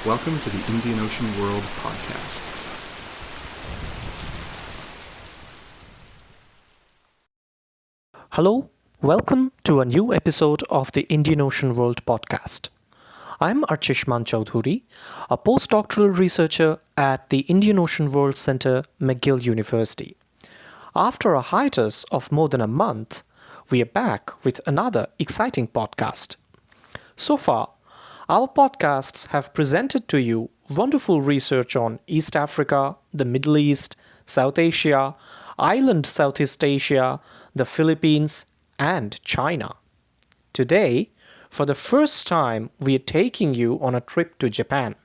Welcome to the Indian Ocean World podcast. Hello, welcome to a new episode of the Indian Ocean World podcast. I'm Archishman Chaudhuri, a postdoctoral researcher at the Indian Ocean World Center, McGill University. After a hiatus of more than a month, we are back with another exciting podcast. So far, our podcasts have presented to you wonderful research on East Africa, the Middle East, South Asia, island Southeast Asia, the Philippines, and China. Today, for the first time, we are taking you on a trip to Japan.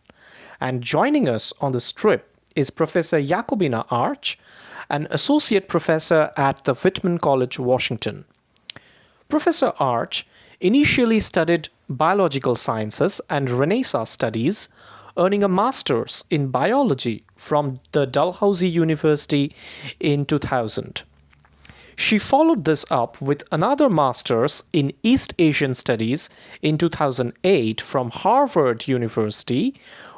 And joining us on this trip is Professor Jakobina Arch, an associate professor at the Whitman College, Washington. Professor Arch initially studied biological sciences and Renaissance studies, earning a master's in biology from the Dalhousie University in 2000. She followed this up with another master's in East Asian Studies in 2008 from Harvard University,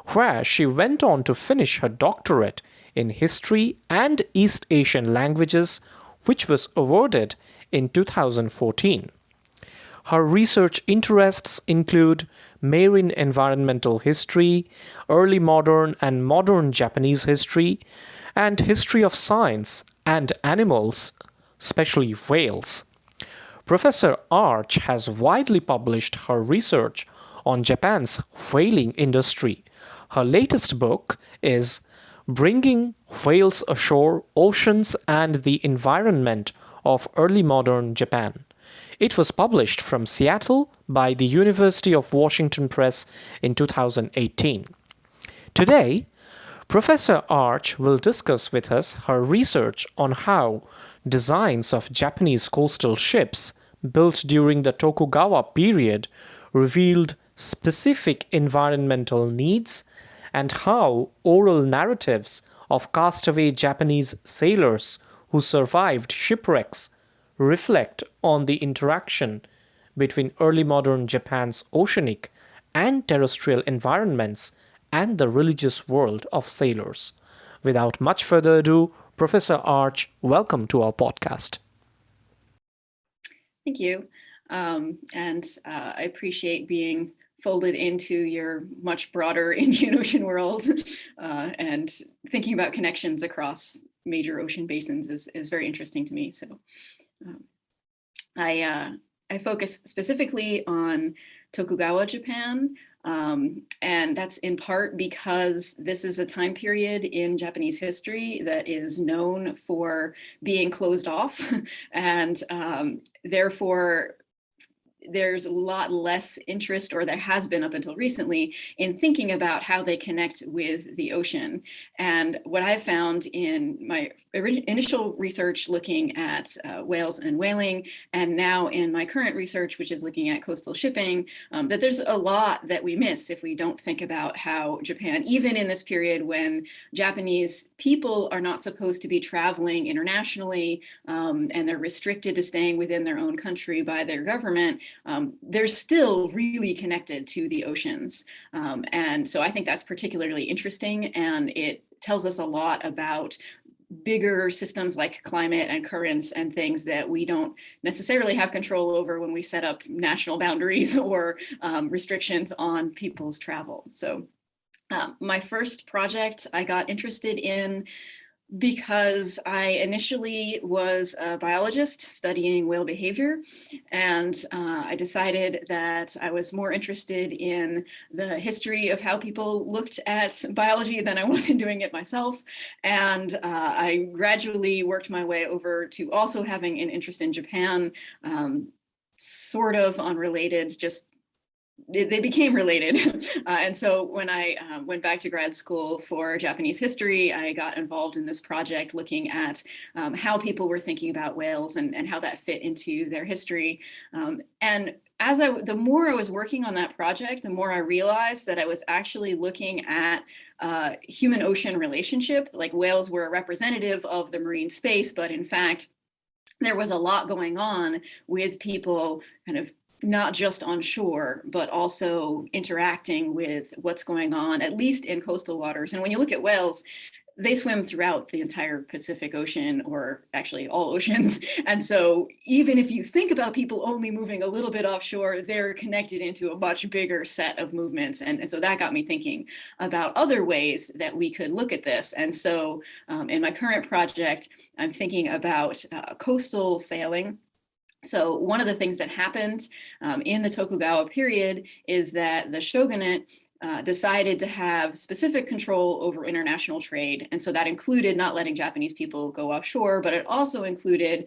where she went on to finish her doctorate in history and East Asian languages, which was awarded in 2014. Her research interests include marine environmental history, early modern and modern Japanese history, and history of science and animals, especially whales. Professor Arch has widely published her research on Japan's whaling industry. Her latest book is Bringing Whales Ashore, Oceans and the Environment of Early Modern Japan. It was published from Seattle by the University of Washington Press in 2018. Today, Professor Arch will discuss with us her research on how designs of Japanese coastal ships built during the Tokugawa period revealed specific environmental needs and how oral narratives of castaway Japanese sailors who survived shipwrecks reflect on the interaction between early modern Japan's oceanic and terrestrial environments and the religious world of sailors. Without much further ado, Professor Arch, welcome to our podcast. Thank you. I appreciate being folded into your much broader Indian Ocean world and thinking about connections across major ocean basins is very interesting to me. So I focus specifically on Tokugawa Japan, and that's in part because this is a time period in Japanese history that is known for being closed off, and therefore there's a lot less interest, or there has been up until recently, in thinking about how they connect with the ocean. And what I found in my initial research looking at whales and whaling, and now in my current research, which is looking at coastal shipping, that there's a lot that we miss if we don't think about how Japan, even in this period when Japanese people are not supposed to be traveling internationally, and they're restricted to staying within their own country by their government, they're still really connected to the oceans. And so I think that's particularly interesting, and it tells us a lot about bigger systems like climate and currents and things that we don't necessarily have control over when we set up national boundaries or restrictions on people's travel. So my first project I got interested in because I initially was a biologist studying whale behavior, and I decided that I was more interested in the history of how people looked at biology than I was in doing it myself. And I gradually worked my way over to also having an interest in Japan, sort of unrelated, just they became related. And so when I went back to grad school for Japanese history, I got involved in this project looking at how people were thinking about whales and how that fit into their history. And the more I was working on that project, the more I realized that I was actually looking at human-ocean relationship. Like, whales were a representative of the marine space, but in fact, there was a lot going on with people kind of not just on shore, but also interacting with what's going on, at least in coastal waters. And when you look at whales, they swim throughout the entire Pacific Ocean, or actually all oceans. And so even if you think about people only moving a little bit offshore, they're connected into a much bigger set of movements. And so that got me thinking about other ways that we could look at this. And so in my current project, I'm thinking about coastal sailing. So one of the things that happened in the Tokugawa period is that the shogunate decided to have specific control over international trade. And so that included not letting Japanese people go offshore, but it also included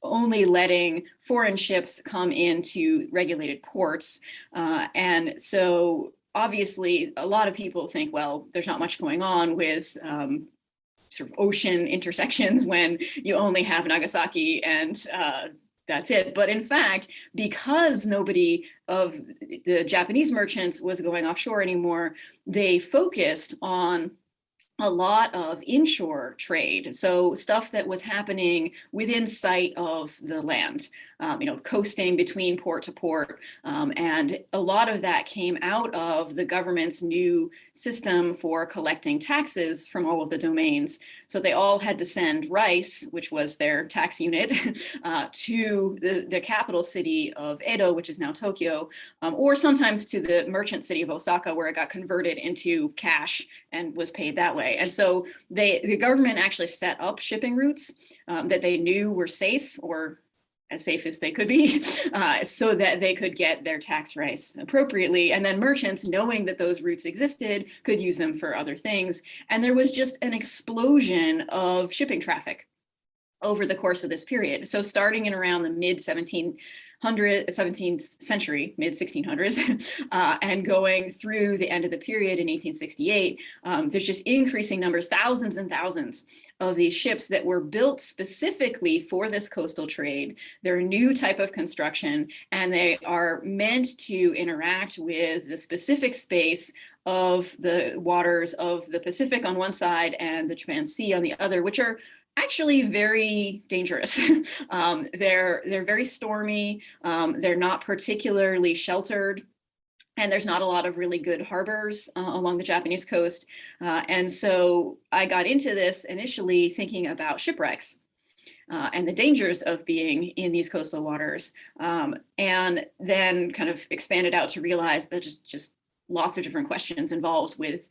only letting foreign ships come into regulated ports. And so obviously a lot of people think, well, there's not much going on with sort of ocean intersections when you only have Nagasaki and that's it. But in fact, because nobody of the Japanese merchants was going offshore anymore, they focused on a lot of inshore trade. So stuff that was happening within sight of the land, coasting between port to port. And a lot of that came out of the government's new system for collecting taxes from all of the domains. So they all had to send rice, which was their tax unit, to the capital city of Edo, which is now Tokyo, or sometimes to the merchant city of Osaka, where it got converted into cash and was paid that way. And so the government actually set up shipping routes that they knew were safe, or as safe as they could be, so that they could get their tax rice appropriately. And then merchants, knowing that those routes existed, could use them for other things. And there was just an explosion of shipping traffic over the course of this period. So starting in around the mid-17th century, mid-1600s, and going through the end of the period in 1868, there's just increasing numbers, thousands and thousands of these ships that were built specifically for this coastal trade. They're a new type of construction, and they are meant to interact with the specific space of the waters of the Pacific on one side and the Japan Sea on the other, which are actually very dangerous. They're very stormy. They're not particularly sheltered. And there's not a lot of really good harbors along the Japanese coast. And so I got into this initially thinking about shipwrecks and the dangers of being in these coastal waters. And then kind of expanded out to realize that just lots of different questions involved with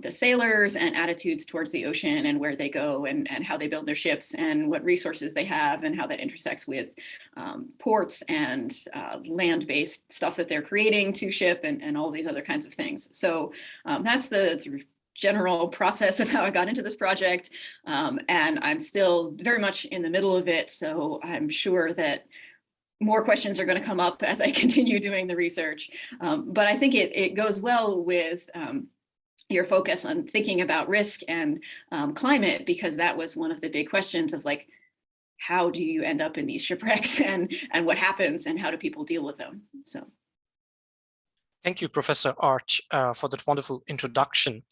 the sailors and attitudes towards the ocean and where they go and how they build their ships and what resources they have and how that intersects with ports and land-based stuff that they're creating to ship and all these other kinds of things. So that's the sort of general process of how I got into this project. And I'm still very much in the middle of it. So I'm sure that more questions are going to come up as I continue doing the research. But I think it goes well with your focus on thinking about risk and climate, because that was one of the big questions of like, how do you end up in these shipwrecks and what happens and how do people deal with them? So. Thank you, Professor Arch, for that wonderful introduction.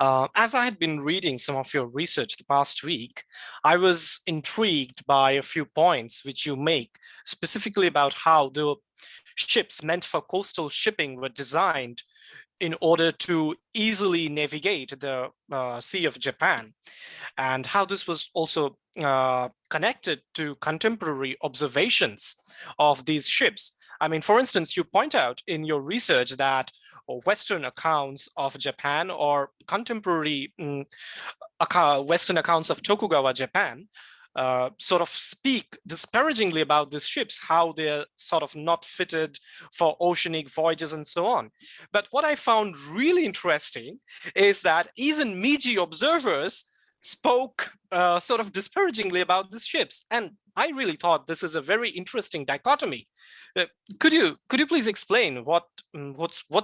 As I had been reading some of your research the past week, I was intrigued by a few points which you make, specifically about how the ships meant for coastal shipping were designed in order to easily navigate the Sea of Japan, and how this was also connected to contemporary observations of these ships. I mean, for instance, you point out in your research that Western accounts of Japan or contemporary Western accounts of Tokugawa Japan sort of speak disparagingly about these ships, how they're sort of not fitted for oceanic voyages and so on. But what I found really interesting is that even Meiji observers spoke sort of disparagingly about these ships. And I really thought this is a very interesting dichotomy. Could you please explain what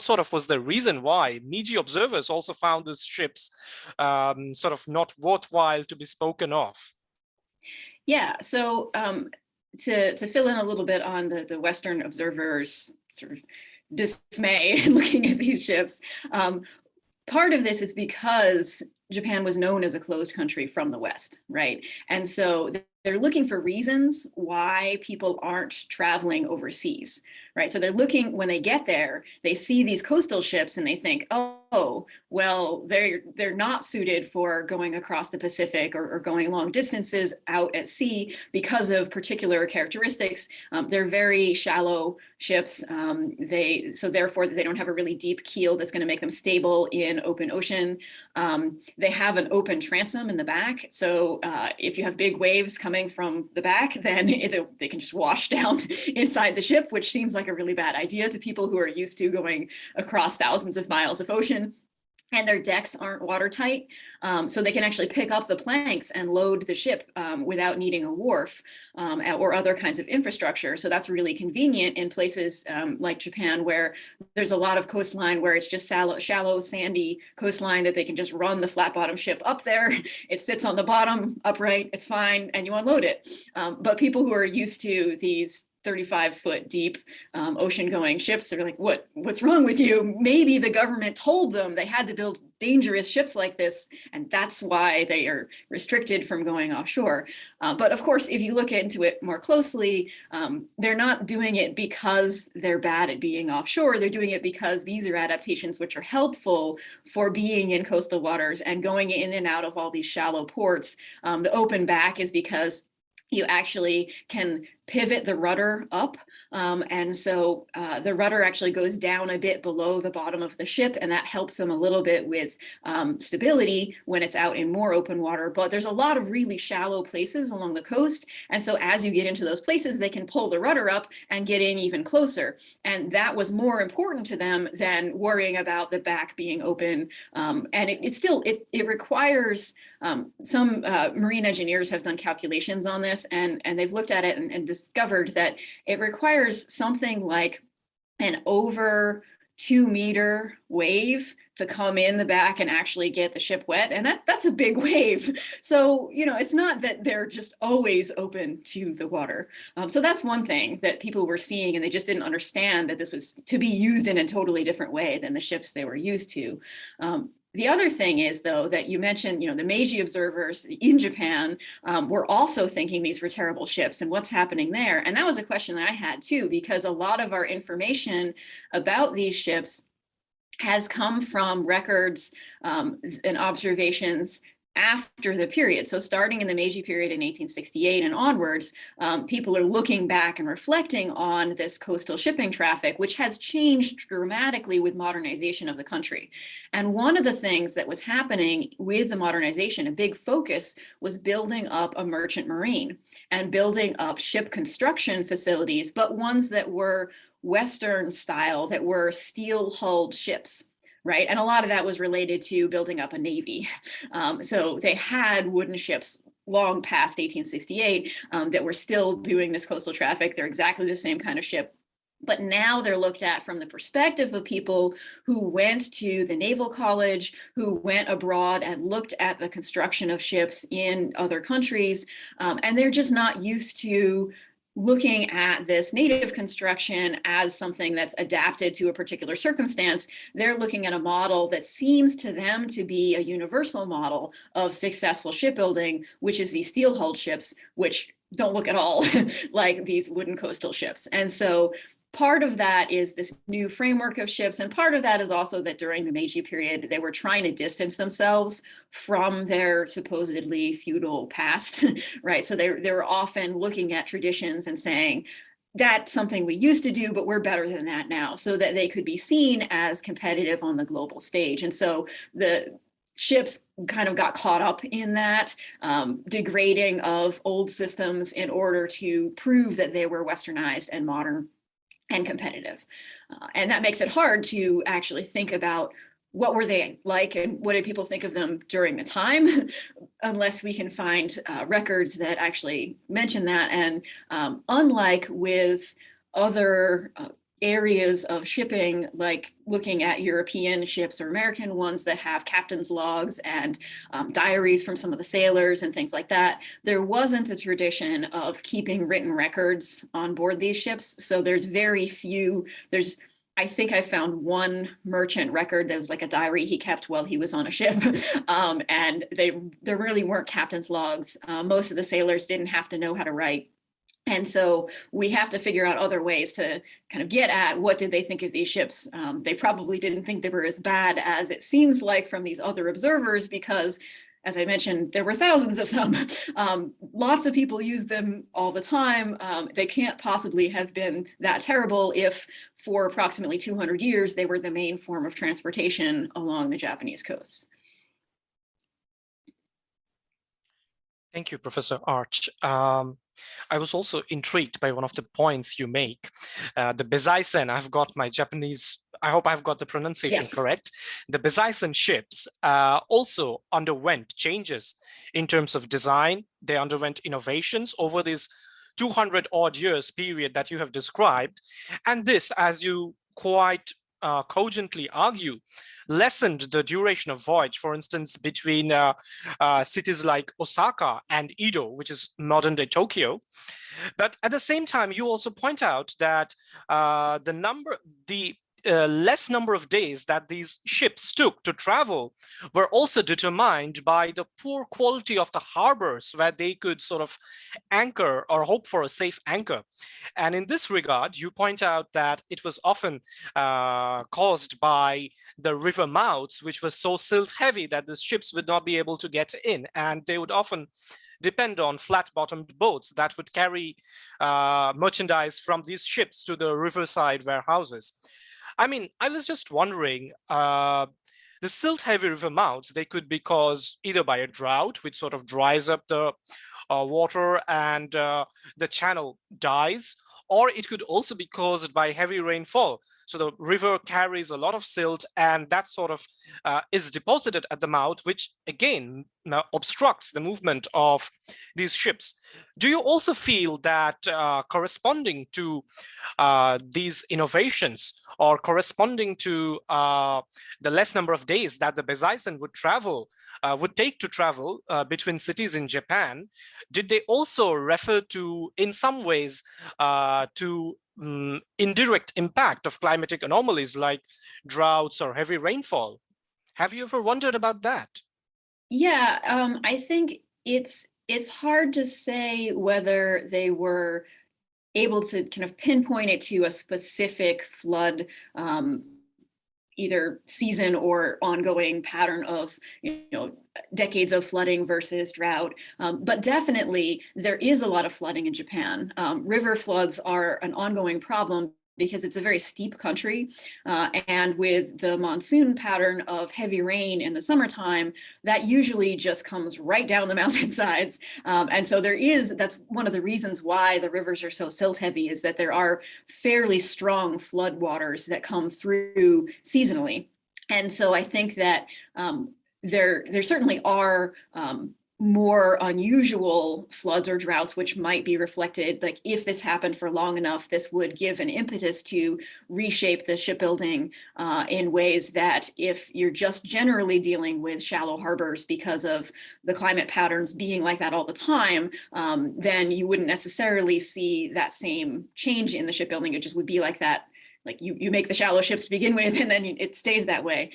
sort of was the reason why Meiji observers also found these ships sort of not worthwhile to be spoken of? Yeah, so to fill in a little bit on the Western observers' sort of dismay looking at these ships, part of this is because Japan was known as a closed country from the West, right? And so they're looking for reasons why people aren't traveling overseas, right? So they're looking, when they get there, they see these coastal ships and they think, oh, well, they're not suited for going across the Pacific or going long distances out at sea because of particular characteristics. They're very shallow ships. So therefore they don't have a really deep keel that's going to make them stable in open ocean. They have an open transom in the back. So if you have big waves coming from the back, then they can just wash down inside the ship, which seems like a really bad idea to people who are used to going across thousands of miles of ocean. And their decks aren't watertight, so they can actually pick up the planks and load the ship without needing a wharf or other kinds of infrastructure. So that's really convenient in places like Japan, where there's a lot of coastline where it's just shallow, sandy coastline that they can just run the flat bottom ship up there. It sits on the bottom upright, it's fine, and you unload it. But people who are used to these 35-foot deep ocean-going ships, they're like, what's wrong with you? Maybe the government told them they had to build dangerous ships like this, and that's why they are restricted from going offshore. But of course, if you look into it more closely, they're not doing it because they're bad at being offshore. They're doing it because these are adaptations which are helpful for being in coastal waters and going in and out of all these shallow ports. The open back is because you actually can pivot the rudder up. And so the rudder actually goes down a bit below the bottom of the ship, and that helps them a little bit with stability when it's out in more open water. But there's a lot of really shallow places along the coast. And so as you get into those places, they can pull the rudder up and get in even closer. And that was more important to them than worrying about the back being open. And it requires, some marine engineers have done calculations on this, and they've looked at it and discovered that it requires something like an over 2-meter wave to come in the back and actually get the ship wet. And that's a big wave. So, it's not that they're just always open to the water. So that's one thing that people were seeing, and they just didn't understand that this was to be used in a totally different way than the ships they were used to. The other thing is, though, that you mentioned, the Meiji observers in Japan were also thinking these were terrible ships and what's happening there. And that was a question that I had, too, because a lot of our information about these ships has come from records and observations after the period. So starting in the Meiji period in 1868 and onwards, people are looking back and reflecting on this coastal shipping traffic, which has changed dramatically with modernization of the country. And one of the things that was happening with the modernization, a big focus, was building up a merchant marine and building up ship construction facilities, but ones that were Western style, that were steel-hulled ships. Right. And a lot of that was related to building up a navy. So they had wooden ships long past 1868 that were still doing this coastal traffic. They're exactly the same kind of ship. But now they're looked at from the perspective of people who went to the Naval College, who went abroad and looked at the construction of ships in other countries. And they're just not used to looking at this native construction as something that's adapted to a particular circumstance. They're looking at a model that seems to them to be a universal model of successful shipbuilding, which is these steel-hulled ships, which don't look at all like these wooden coastal ships. And so part of that is this new framework of ships, and part of that is also that during the Meiji period, they were trying to distance themselves from their supposedly feudal past, right? So they were often looking at traditions and saying, that's something we used to do, but we're better than that now, so that they could be seen as competitive on the global stage. And so the ships kind of got caught up in that degrading of old systems in order to prove that they were westernized and modern and competitive. And that makes it hard to actually think about what were they like and what did people think of them during the time, unless we can find records that actually mention that. And unlike with other areas of shipping, like looking at European ships or American ones that have captain's logs and diaries from some of the sailors and things like that, there wasn't a tradition of keeping written records on board these ships. So there's very few, there's I think I found one merchant record that was like a diary he kept while he was on a ship. And there really weren't captain's logs. Most of the sailors didn't have to know how to write. And so we have to figure out other ways to kind of get at what did they think of these ships. They probably didn't think they were as bad as it seems like from these other observers, because as I mentioned, there were thousands of them. Lots of people use them all the time. They can't possibly have been that terrible if for approximately 200 years, they were the main form of transportation along the Japanese coasts. Thank you, Professor Arch. I was also intrigued by one of the points you make. The bezaisen, I've got my Japanese, I hope I've got the pronunciation correct. The bezaisen ships also underwent changes in terms of design. They underwent innovations over this 200 odd years period that you have described. And this, as you quite cogently argue, lessened the duration of voyage, for instance, between cities like Osaka and Edo, which is modern-day Tokyo. But at the same time, you also point out that the less number of days that these ships took to travel were also determined by the poor quality of the harbors where they could sort of anchor or hope for a safe anchor. And in this regard, you point out that it was often caused by the river mouths, which was so silt heavy that the ships would not be able to get in, and they would often depend on flat-bottomed boats that would carry merchandise from these ships to the riverside warehouses. I mean, I was just wondering, the silt-heavy river mouths, they could be caused either by a drought, which sort of dries up the water and the channel dies, or it could also be caused by heavy rainfall. So the river carries a lot of silt, and that sort of is deposited at the mouth, which again obstructs the movement of these ships. Do you also feel that corresponding to these innovations, or corresponding to the less number of days that the bezaisen would take to travel between cities in Japan, did they also refer to, in some ways, to indirect impact of climatic anomalies like droughts or heavy rainfall? Have you ever wondered about that? Yeah, I think it's hard to say whether they were able to kind of pinpoint it to a specific flood, either season or ongoing pattern of, decades of flooding versus drought. But definitely there is a lot of flooding in Japan. River floods are an ongoing problem because it's a very steep country. And with the monsoon pattern of heavy rain in the summertime, that usually just comes right down the mountainsides. And so that's one of the reasons why the rivers are so silt heavy, is that there are fairly strong flood waters that come through seasonally. And so I think that there certainly are more unusual floods or droughts, which might be reflected, like if this happened for long enough, this would give an impetus to reshape the shipbuilding in ways that if you're just generally dealing with shallow harbors because of the climate patterns being like that all the time, then you wouldn't necessarily see that same change in the shipbuilding. It just would be like that. Like you make the shallow ships to begin with, and then it stays that way.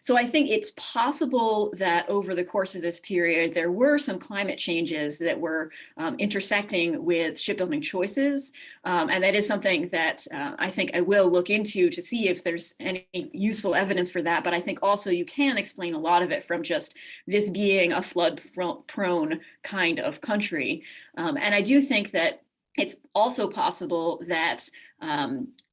So I think it's possible that over the course of this period, there were some climate changes that were intersecting with shipbuilding choices. And that is something that I think I will look into to see if there's any useful evidence for that. But I think also you can explain a lot of it from just this being a flood-prone kind of country. And I do think that it's also possible that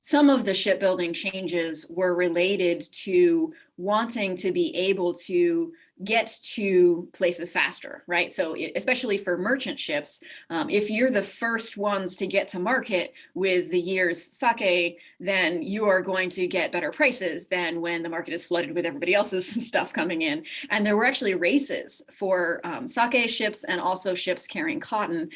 some of the shipbuilding changes were related to wanting to be able to get to places faster, right? So especially for merchant ships, if you're the first ones to get to market with the year's sake, then you are going to get better prices than when the market is flooded with everybody else's stuff coming in. And there were actually races for sake ships and also ships carrying cotton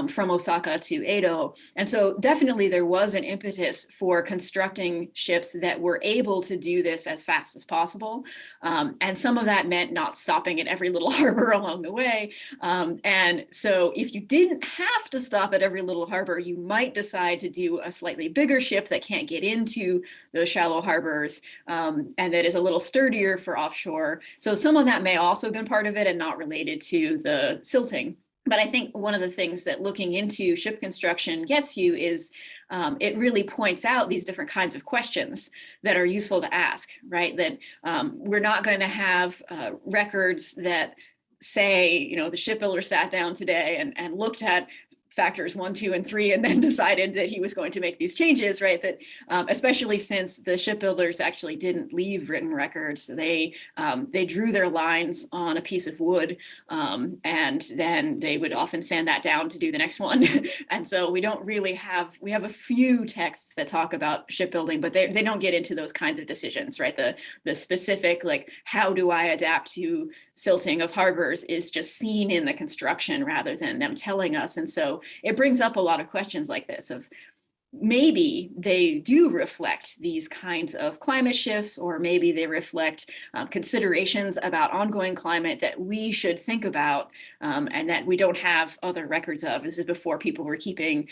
from Osaka to Edo. And so definitely there was an impetus for constructing ships that were able to do this as fast as possible. And some of that meant not not stopping at every little harbor along the way. And so if you didn't have to stop at every little harbor, you might decide to do a slightly bigger ship that can't get into those shallow harbors, and that is a little sturdier for offshore. So some of that may also have been part of it and not related to the silting. But I think one of the things that looking into ship construction gets you is it really points out these different kinds of questions that are useful to ask, right? That we're not going to have records that say, the shipbuilder sat down today and looked at factors 1, 2, and 3, and then decided that he was going to make these changes, right? That especially since the shipbuilders actually didn't leave written records, they drew their lines on a piece of wood, and then they would often sand that down to do the next one. And so we have a few texts that talk about shipbuilding, but they don't get into those kinds of decisions, right? The specific, like, how do I adapt to silting of harbors is just seen in the construction rather than them telling us. And so it brings up a lot of questions like this of maybe they do reflect these kinds of climate shifts, or maybe they reflect considerations about ongoing climate that we should think about, and that we don't have other records of. This is before people were keeping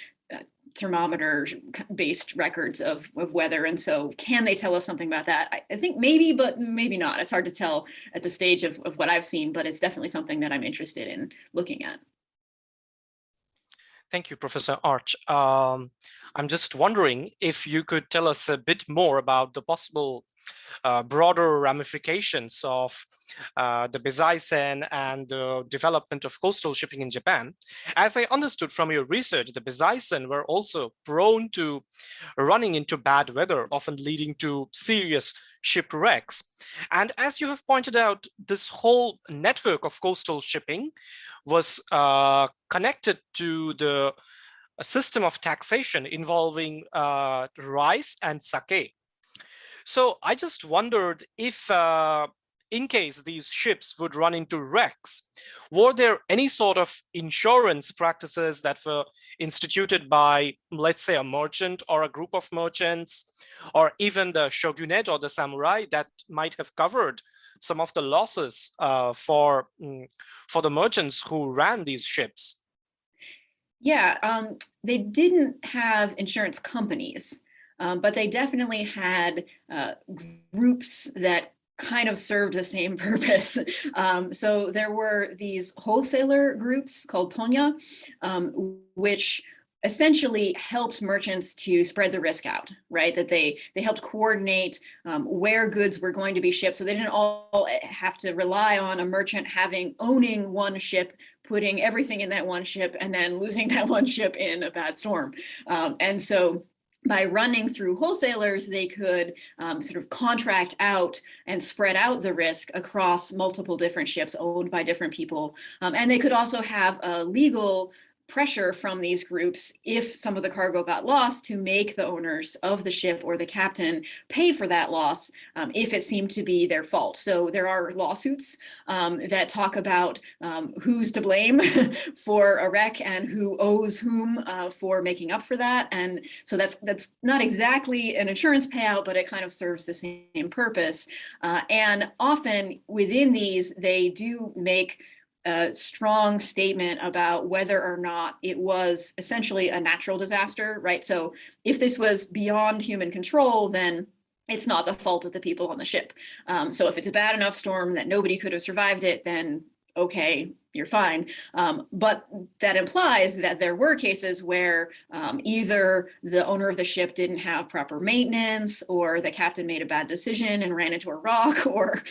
thermometer-based records of weather. And so can they tell us something about that? I think maybe, but maybe not. It's hard to tell at the stage of what I've seen, but it's definitely something that I'm interested in looking at. Thank you, Professor Arch. I'm just wondering if you could tell us a bit more about the possible broader ramifications of the bezaisen and the development of coastal shipping in Japan. As I understood from your research, the bezaisen were also prone to running into bad weather, often leading to serious shipwrecks. And as you have pointed out, this whole network of coastal shipping was connected to the system of taxation involving rice and sake. So I just wondered if, in case these ships would run into wrecks, were there any sort of insurance practices that were instituted by, let's say, a merchant or a group of merchants, or even the shogunate or the samurai that might have covered some of the losses for the merchants who ran these ships? Yeah, they didn't have insurance companies, but they definitely had groups that kind of served the same purpose. So there were these wholesaler groups called tonya, which essentially helped merchants to spread the risk out, right? That they helped coordinate where goods were going to be shipped, so they didn't all have to rely on a merchant owning one ship, putting everything in that one ship, and then losing that one ship in a bad storm. And so by running through wholesalers, they could sort of contract out and spread out the risk across multiple different ships owned by different people. And they could also have a legal pressure from these groups if some of the cargo got lost to make the owners of the ship or the captain pay for that loss if it seemed to be their fault. So there are lawsuits that talk about who's to blame for a wreck and who owes whom for making up for that. And so that's not exactly an insurance payout, but it kind of serves the same purpose. And often within these, they do make a strong statement about whether or not it was essentially a natural disaster, right? So if this was beyond human control, then it's not the fault of the people on the ship. So if it's a bad enough storm that nobody could have survived it, then okay, you're fine. But that implies that there were cases where either the owner of the ship didn't have proper maintenance, or the captain made a bad decision and ran into a rock, or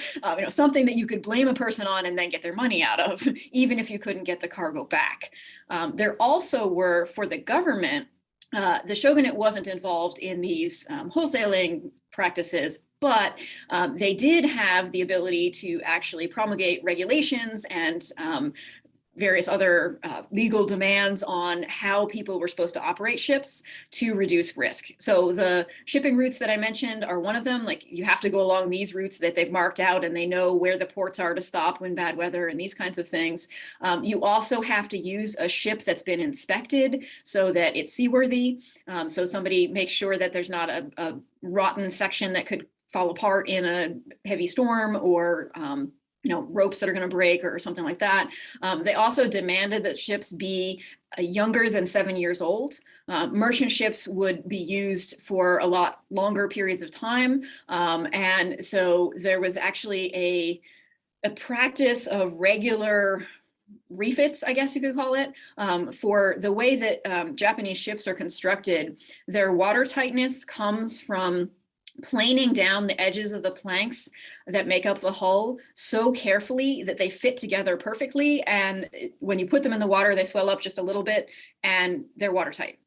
something that you could blame a person on and then get their money out of, even if you couldn't get the cargo back. There also were, for the government, the shogunate wasn't involved in these wholesaling practices, but they did have the ability to actually promulgate regulations and various other legal demands on how people were supposed to operate ships to reduce risk. So the shipping routes that I mentioned are one of them. Like, you have to go along these routes that they've marked out, and they know where the ports are to stop when bad weather and these kinds of things. You also have to use a ship that's been inspected so that it's seaworthy. So somebody makes sure that there's not a rotten section that could fall apart in a heavy storm, or ropes that are going to break or something like that. They also demanded that ships be younger than 7 years old. Merchant ships would be used for a lot longer periods of time. And so there was actually a practice of regular refits, I guess you could call it, for the way that Japanese ships are constructed. Their water tightness comes from planing down the edges of the planks that make up the hull so carefully that they fit together perfectly. And when you put them in the water, they swell up just a little bit and they're watertight.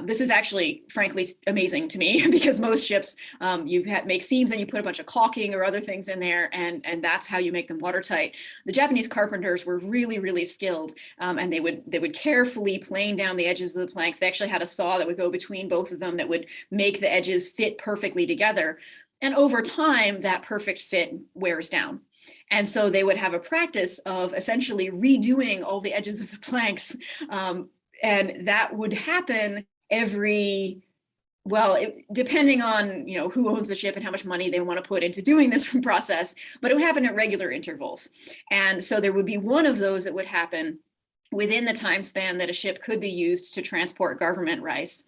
This is actually, frankly, amazing to me because most ships, make seams and you put a bunch of caulking or other things in there, and that's how you make them watertight. The Japanese carpenters were really, really skilled, and they would carefully plane down the edges of the planks. They actually had a saw that would go between both of them that would make the edges fit perfectly together. And over time, that perfect fit wears down. And so they would have a practice of essentially redoing all the edges of the planks, and that would happen depending on who owns the ship and how much money they want to put into doing this process, but it would happen at regular intervals. And so there would be one of those that would happen within the time span that a ship could be used to transport government rice.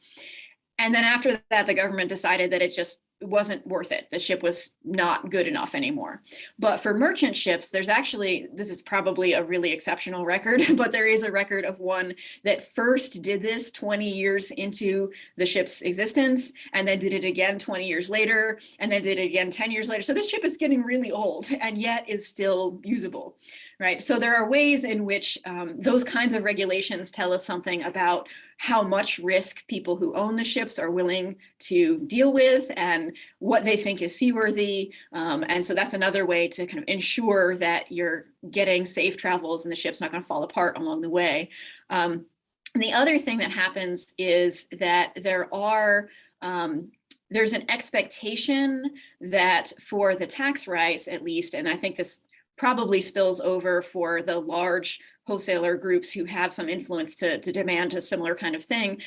And then after that, the government decided that it just wasn't worth it. The ship was not good enough anymore. But for merchant ships, this is probably a really exceptional record, but there is a record of one that first did this 20 years into the ship's existence, and then did it again 20 years later, and then did it again 10 years later. So this ship is getting really old and yet is still usable, right? So there are ways in which those kinds of regulations tell us something about how much risk people who own the ships are willing to deal with and what they think is seaworthy. And so that's another way to kind of ensure that you're getting safe travels and the ship's not going to fall apart along the way. And the other thing that happens is that there's an expectation that for the tax rice, at least, and I think this probably spills over for the large wholesaler groups who have some influence to demand a similar kind of thing.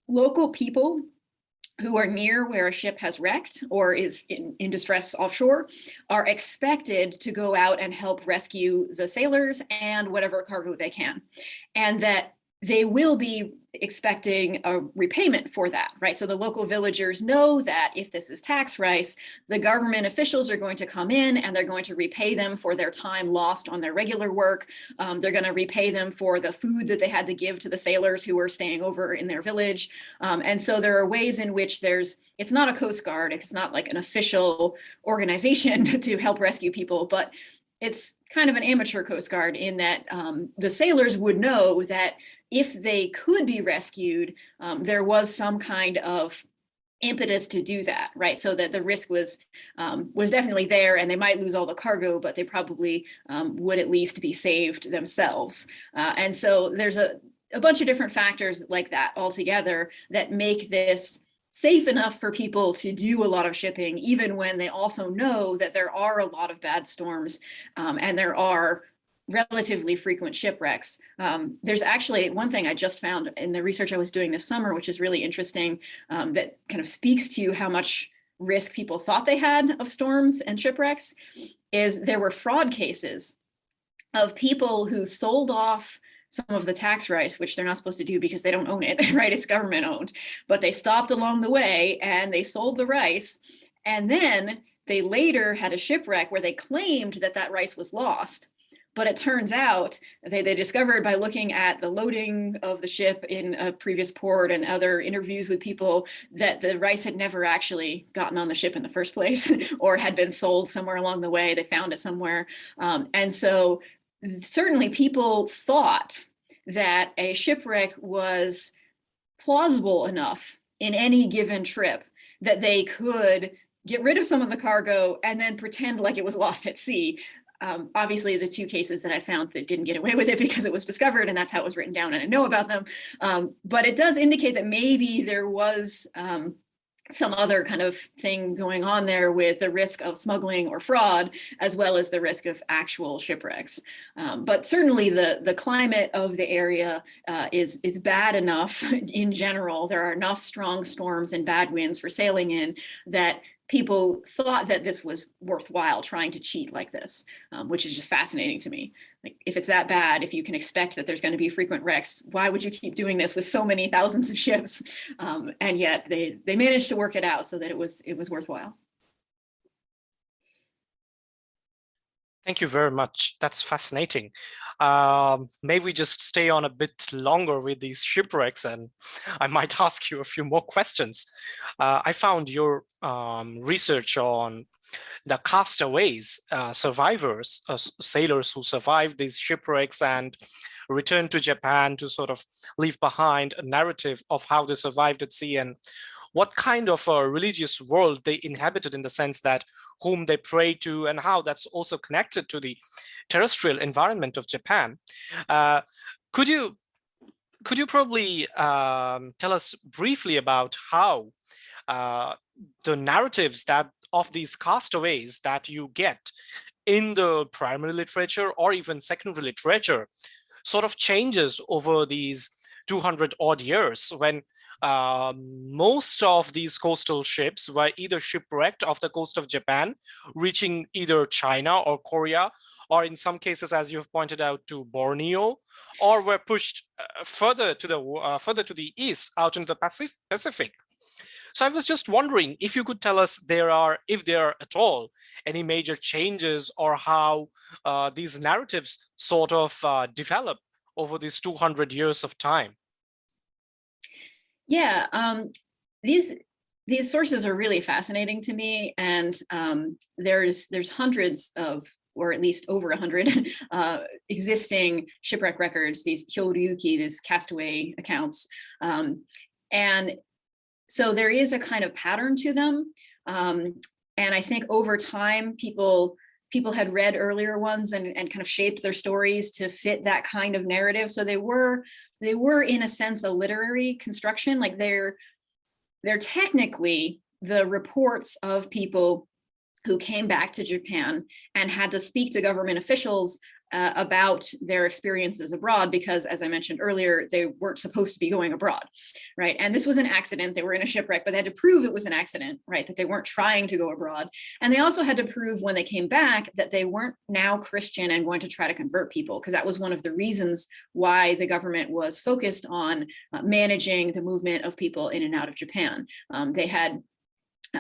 Local people who are near where a ship has wrecked or is in distress offshore are expected to go out and help rescue the sailors and whatever cargo they can. And that they will be expecting a repayment for that, right? So the local villagers know that if this is tax rice, the government officials are going to come in and they're going to repay them for their time lost on their regular work. They're going to repay them for the food that they had to give to the sailors who were staying over in their village. And so there are ways in which it's not a Coast Guard, it's not like an official organization to help rescue people, but it's kind of an amateur Coast Guard in that the sailors would know that if they could be rescued, there was some kind of impetus to do that, right? So that the risk was definitely there, and they might lose all the cargo, but they probably would at least be saved themselves. And so there's a bunch of different factors like that altogether that make this safe enough for people to do a lot of shipping, even when they also know that there are a lot of bad storms and there are relatively frequent shipwrecks. There's actually one thing I just found in the research I was doing this summer, which is really interesting, that kind of speaks to how much risk people thought they had of storms and shipwrecks, is there were fraud cases of people who sold off some of the tax rice, which they're not supposed to do because they don't own it, right? It's government owned, but they stopped along the way and they sold the rice. And then they later had a shipwreck where they claimed that that rice was lost. But it turns out they discovered by looking at the loading of the ship in a previous port and other interviews with people that the rice had never actually gotten on the ship in the first place or had been sold somewhere along the way. They found it somewhere. And so certainly people thought that a shipwreck was plausible enough in any given trip that they could get rid of some of the cargo and then pretend like it was lost at sea. Obviously, the two cases that I found that didn't get away with it because it was discovered, and that's how it was written down, and I know about them. But it does indicate that maybe there was some other kind of thing going on there with the risk of smuggling or fraud, as well as the risk of actual shipwrecks. But certainly the climate of the area is bad enough in general. There are enough strong storms and bad winds for sailing in that people thought that this was worthwhile trying to cheat like this, which is just fascinating to me. Like, if it's that bad, if you can expect that there's going to be frequent wrecks, why would you keep doing this with so many thousands of ships? And yet they managed to work it out so that it was worthwhile. Thank you very much. That's fascinating. Maybe we just stay on a bit longer with these shipwrecks, and I might ask you a few more questions. I found your research on the castaways, survivors, sailors who survived these shipwrecks and returned to Japan to sort of leave behind a narrative of how they survived at sea and what kind of a religious world they inhabited, in the sense that whom they prayed to and how that's also connected to the terrestrial environment of Japan. Could you probably tell us briefly about how the narratives that of these castaways that you get in the primary literature or even secondary literature sort of changes over these 200 odd years, when most of these coastal ships were either shipwrecked off the coast of Japan, reaching either China or Korea, or in some cases, as you've pointed out, to Borneo, or were pushed further to the east, out into the Pacific. So I was just wondering if you could tell us if there are at all any major changes, or how these narratives sort of develop over these 200 years of time. Yeah, these sources are really fascinating to me, and there's hundreds of, or at least over 100 existing shipwreck records, these hyoryuki, these castaway accounts, and so there is a kind of pattern to them, and I think over time people had read earlier ones and kind of shaped their stories to fit that kind of narrative. So they were in a sense a literary construction. Like they're technically the reports of people who came back to Japan and had to speak to government officials about their experiences abroad, because as I mentioned earlier, they weren't supposed to be going abroad, right? And this was an accident. They were in a shipwreck, but they had to prove it was an accident, right? That they weren't trying to go abroad. And they also had to prove when they came back that they weren't now Christian and going to try to convert people, because that was one of the reasons why the government was focused on managing the movement of people in and out of Japan. They had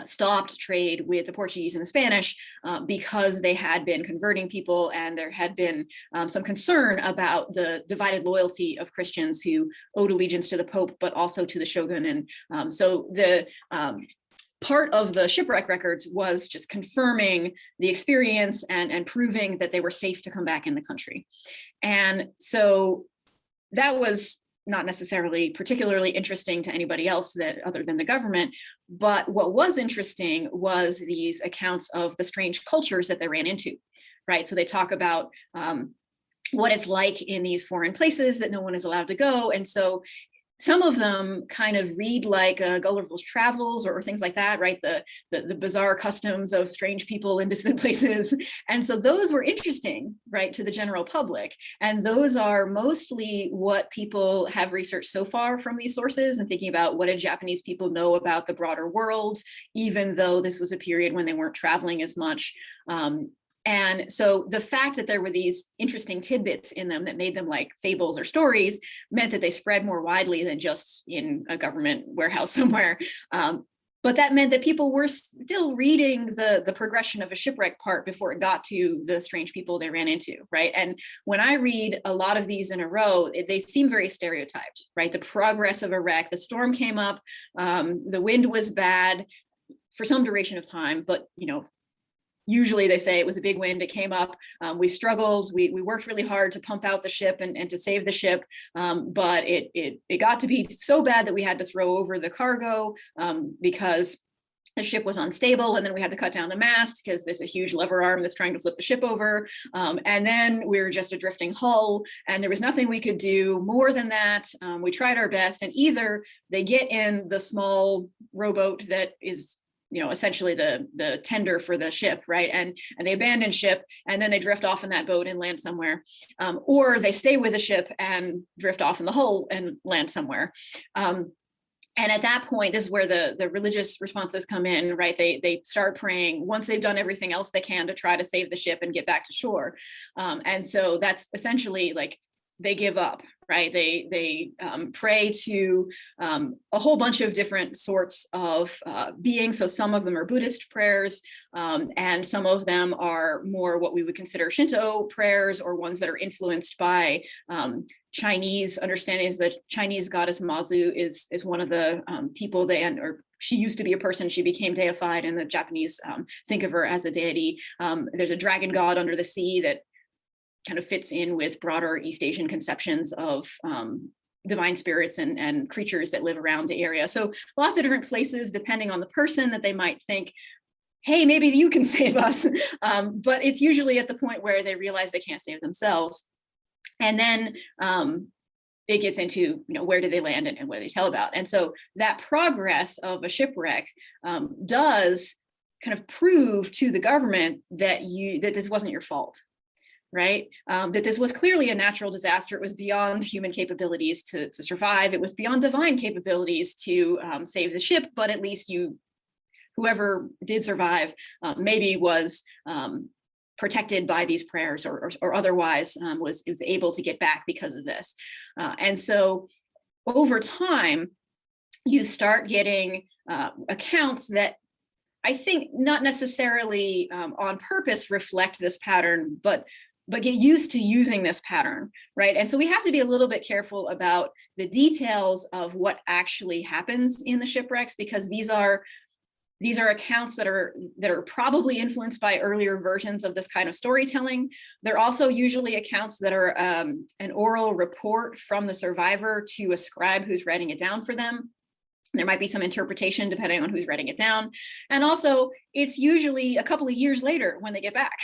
stopped trade with the Portuguese and the Spanish because they had been converting people, and there had been some concern about the divided loyalty of Christians who owed allegiance to the Pope, but also to the shogun. And so the part of the shipwreck records was just confirming the experience and proving that they were safe to come back in the country. And so that was not necessarily particularly interesting to anybody else other than the government. But what was interesting was these accounts of the strange cultures that they ran into, right? So they talk about what it's like in these foreign places that no one is allowed to go. And so some of them kind of read like Gulliver's Travels or things like that, right? The bizarre customs of strange people in distant places. And so those were interesting, right, to the general public. And those are mostly what people have researched so far from these sources, and thinking about what did Japanese people know about the broader world, even though this was a period when they weren't traveling as much. And so the fact that there were these interesting tidbits in them that made them like fables or stories meant that they spread more widely than just in a government warehouse somewhere. But that meant that people were still reading the progression of a shipwreck part before it got to the strange people they ran into, right? And when I read a lot of these in a row, they seem very stereotyped, right? The progress of a wreck, the storm came up, the wind was bad for some duration of time, but usually they say it was a big wind, it came up, we struggled, we worked really hard to pump out the ship and to save the ship, but it got to be so bad that we had to throw over the cargo because the ship was unstable, and then we had to cut down the mast because there's a huge lever arm that's trying to flip the ship over. And then we were just a drifting hull, and there was nothing we could do more than that. We tried our best, and either they get in the small rowboat that is, essentially the tender for the ship, right? And they abandon ship, and then they drift off in that boat and land somewhere. Or they stay with the ship and drift off in the hull and land somewhere. And at that point, this is where the religious responses come in, right? They start praying once they've done everything else they can to try to save the ship and get back to shore. And so that's essentially like they give up, right? They pray to a whole bunch of different sorts of beings. So some of them are Buddhist prayers, and some of them are more what we would consider Shinto prayers, or ones that are influenced by Chinese understandings. The Chinese goddess Mazu is one of the people she used to be a person. She became deified, and the Japanese think of her as a deity. There's a dragon god under the sea that kind of fits in with broader East Asian conceptions of divine spirits and creatures that live around the area. So lots of different places, depending on the person, that they might think, hey, maybe you can save us. But it's usually at the point where they realize they can't save themselves. And then it gets into, where do they land and what do they tell about? And so that progress of a shipwreck does kind of prove to the government that this wasn't your fault. Right? That this was clearly a natural disaster. It was beyond human capabilities to survive. It was beyond divine capabilities to save the ship, but at least whoever did survive maybe was protected by these prayers or otherwise was able to get back because of this. And so over time, you start getting accounts that I think not necessarily on purpose reflect this pattern, but get used to using this pattern, right? And so we have to be a little bit careful about the details of what actually happens in the shipwrecks, because these are accounts that are probably influenced by earlier versions of this kind of storytelling. They're also usually accounts that are an oral report from the survivor to a scribe who's writing it down for them. There might be some interpretation depending on who's writing it down. And also, it's usually a couple of years later when they get back,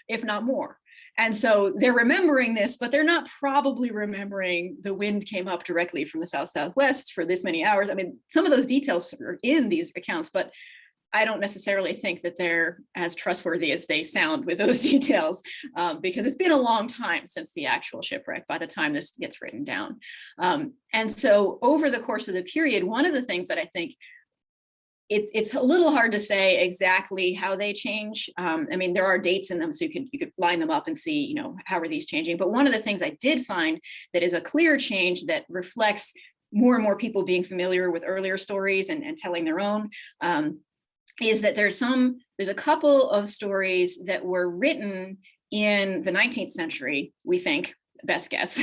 if not more. And so they're remembering this, but they're not probably remembering the wind came up directly from the south-southwest for this many hours. I mean, some of those details are in these accounts, but I don't necessarily think that they're as trustworthy as they sound with those details, because it's been a long time since the actual shipwreck by the time this gets written down. And so over the course of the period, one of the things that I think it's a little hard to say exactly how they change. I mean, there are dates in them, so you could line them up and see, how are these changing. But one of the things I did find that is a clear change that reflects more and more people being familiar with earlier stories and telling their own, is that there's a couple of stories that were written in the 19th century, we think, best guess.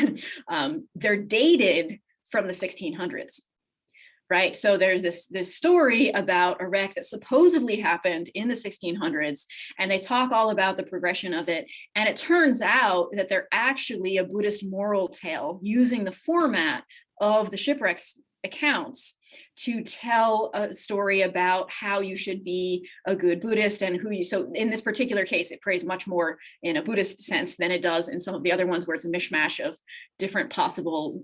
They're dated from the 1600s. Right. So there's this story about a wreck that supposedly happened in the 1600s, and they talk all about the progression of it. And it turns out that they're actually a Buddhist moral tale using the format of the shipwrecks accounts to tell a story about how you should be a good Buddhist and so in this particular case, it prays much more in a Buddhist sense than it does in some of the other ones where it's a mishmash of different possible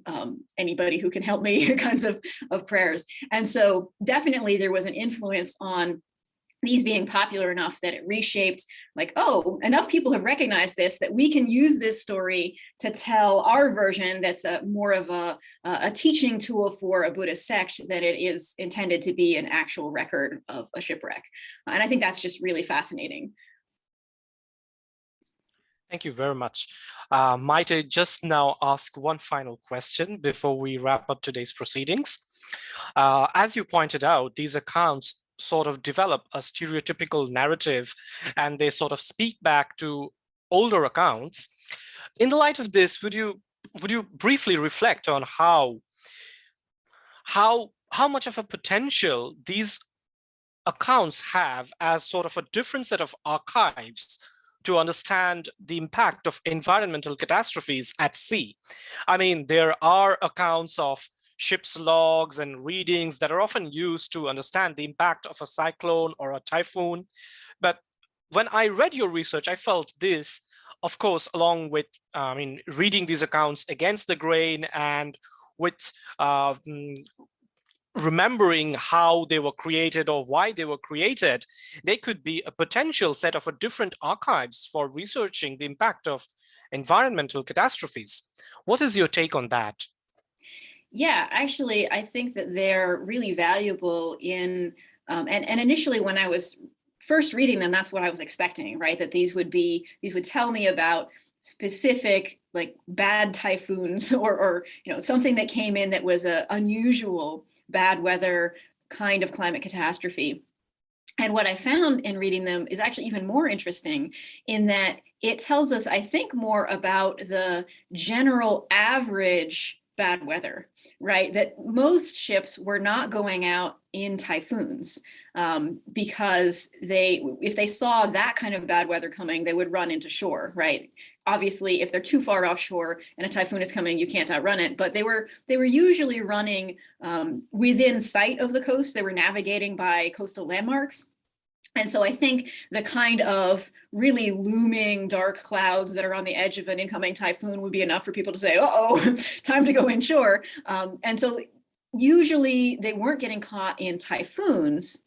anybody who can help me kinds of prayers. And so definitely there was an influence on these being popular enough that it reshaped, like, oh, enough people have recognized this, that we can use this story to tell our version that's more of a teaching tool for a Buddhist sect than it is intended to be an actual record of a shipwreck. And I think that's just really fascinating. Thank you very much. Might I just now ask one final question before we wrap up today's proceedings? As you pointed out, these accounts sort of develop a stereotypical narrative, and they sort of speak back to older accounts. In the light of this, would you briefly reflect on how much of a potential these accounts have as sort of a different set of archives to understand the impact of environmental catastrophes at sea? I mean, there are accounts of ship's logs and readings that are often used to understand the impact of a cyclone or a typhoon. But when I read your research, I felt this, of course, along with reading these accounts against the grain and with remembering how they were created or why they were created, they could be a potential set of different archives for researching the impact of environmental catastrophes. What is your take on that? Yeah, actually, I think that they're really valuable in, and initially when I was first reading them, that's what I was expecting, right? That these would tell me about specific like bad typhoons or something that came in that was a unusual bad weather kind of climate catastrophe. And what I found in reading them is actually even more interesting in that it tells us, I think, more about the general average bad weather, right? That most ships were not going out in typhoons because if they saw that kind of bad weather coming, they would run into shore, right? Obviously, if they're too far offshore and a typhoon is coming, you can't outrun it. But they were usually running within sight of the coast. They were navigating by coastal landmarks. And so I think the kind of really looming dark clouds that are on the edge of an incoming typhoon would be enough for people to say, uh-oh, time to go inshore. And so usually they weren't getting caught in typhoons.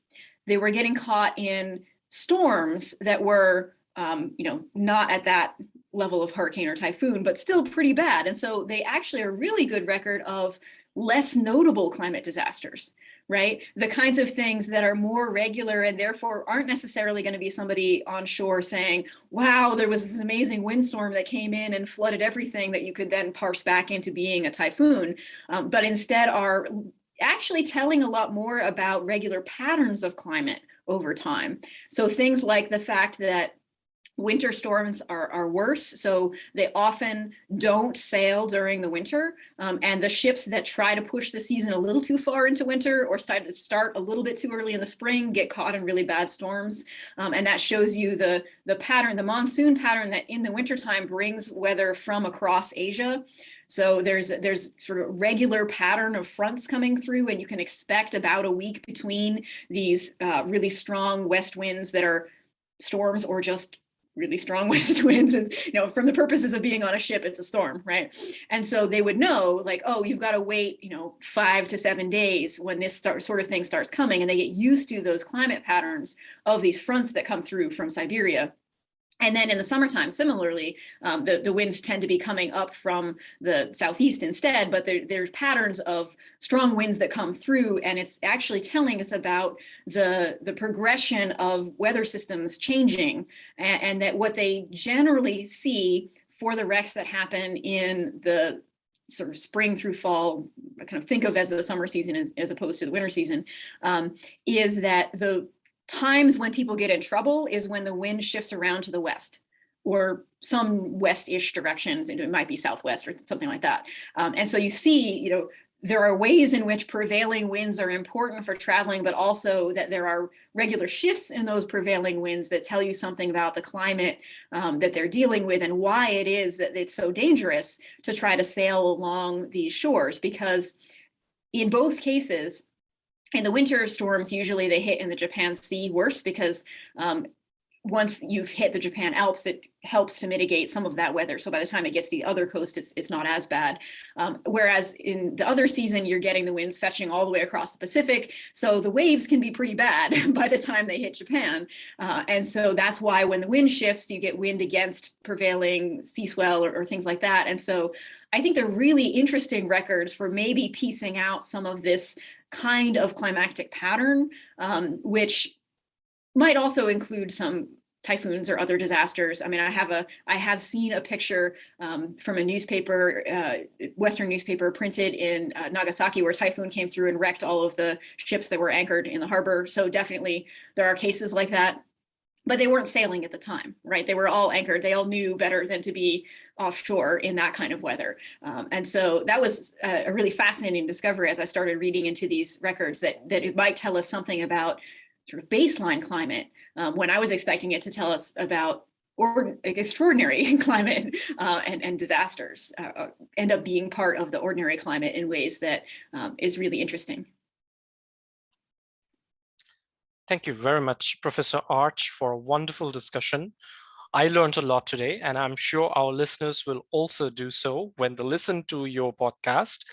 They were getting caught in storms that were, not at that level of hurricane or typhoon, but still pretty bad. And so they actually are a really good record of less notable climate disasters, right? The kinds of things that are more regular and therefore aren't necessarily going to be somebody on shore saying, wow, there was this amazing windstorm that came in and flooded everything that you could then parse back into being a typhoon, but instead are actually telling a lot more about regular patterns of climate over time. So things like the fact that winter storms are worse, so they often don't sail during the winter, and the ships that try to push the season a little too far into winter or start a little bit too early in the spring get caught in really bad storms, and that shows you the pattern, the monsoon pattern that in the wintertime brings weather from across Asia. So there's sort of regular pattern of fronts coming through, and you can expect about a week between these really strong west winds that are storms or just really strong west winds. From the purposes of being on a ship, it's a storm, right? And so they would know, like, oh, you've got to wait, 5 to 7 days when this sort of thing starts coming, and they get used to those climate patterns of these fronts that come through from Siberia. And then in the summertime, similarly, the winds tend to be coming up from the southeast instead, but there's patterns of strong winds that come through, and it's actually telling us about the progression of weather systems changing, and that what they generally see for the wrecks that happen in the sort of spring through fall, I kind of think of as the summer season as opposed to the winter season, is that the times when people get in trouble is when the wind shifts around to the west or some west-ish directions. It might be southwest or something like that. And so you see, there are ways in which prevailing winds are important for traveling, but also that there are regular shifts in those prevailing winds that tell you something about the climate that they're dealing with and why it is that it's so dangerous to try to sail along these shores. Because in both cases, in the winter storms, usually they hit in the Japan Sea worse because once you've hit the Japan Alps, it helps to mitigate some of that weather. So by the time it gets to the other coast, it's not as bad. Whereas in the other season, you're getting the winds fetching all the way across the Pacific. So the waves can be pretty bad by the time they hit Japan. And so that's why when the wind shifts, you get wind against prevailing sea swell or things like that. And so I think they're really interesting records for maybe piecing out some of this kind of climactic pattern, which might also include some typhoons or other disasters. I mean, I have seen a picture from a newspaper, Western newspaper printed in Nagasaki, where a typhoon came through and wrecked all of the ships that were anchored in the harbor. So definitely there are cases like that. But they weren't sailing at the time, right? They were all anchored. They all knew better than to be offshore in that kind of weather. And so that was a really fascinating discovery as I started reading into these records, that it might tell us something about sort of baseline climate, when I was expecting it to tell us about or extraordinary climate and disasters end up being part of the ordinary climate in ways that is really interesting. Thank you very much, Professor Arch, for a wonderful discussion. I learned a lot today, and I'm sure our listeners will also do so when they listen to your podcast.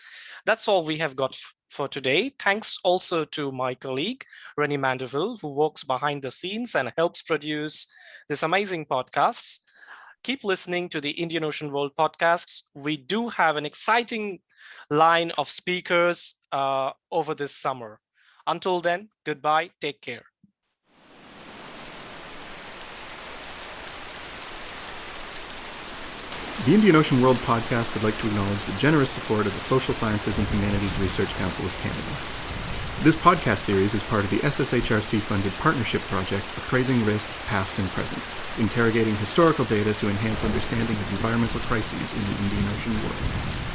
That's all we have got for today. Thanks also to my colleague, Rennie Mandeville, who works behind the scenes and helps produce this amazing podcast. Keep listening to the Indian Ocean World podcasts. We do have an exciting line of speakers over this summer. Until then, goodbye, take care. The Indian Ocean World podcast would like to acknowledge the generous support of the Social Sciences and Humanities Research Council of Canada. This podcast series is part of the SSHRC-funded partnership project Appraising Risk, Past and Present, interrogating historical data to enhance understanding of environmental crises in the Indian Ocean world.